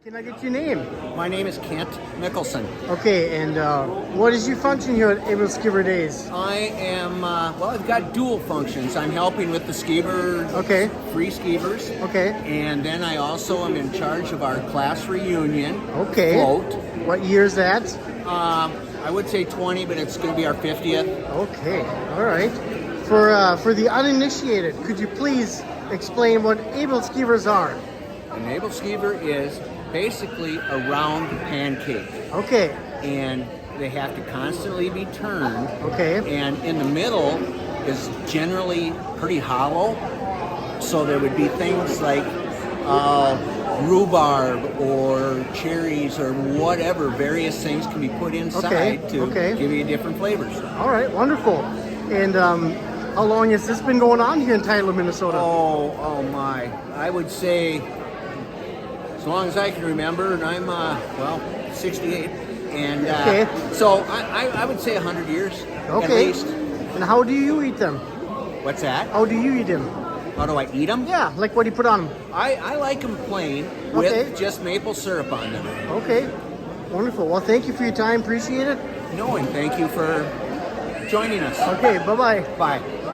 Can I get your name? My name is Kent Mickelson. Okay, and what is your function here at Aebleskiver Days? I am, I've got dual functions. I'm helping with the skeever, free skeevers. Okay. And then I also am in charge of our class reunion float. What year is that? I would say 20, but it's going to be our 50th. Okay, all right. For the uninitiated, could you please explain what Aebleskivers are? An Aebleskiver is basically a round pancake. Okay. And they have to constantly be turned. Okay. And in the middle is generally pretty hollow. So there would be things like rhubarb or cherries or whatever. Various things can be put inside to give you different flavors. All right, wonderful. And how long has this been going on here in Tyler, Minnesota? Oh my. I would say as long as I can remember, and I'm 68, and so I would say 100 years at least. And how do you eat them? What's that? How do you eat them? How do I eat them? Yeah, like what do you put on them? I like them plain with just maple syrup on them. Okay, wonderful. Well, thank you for your time. Appreciate it. No, and thank you for joining us. Okay, bye-bye. Bye.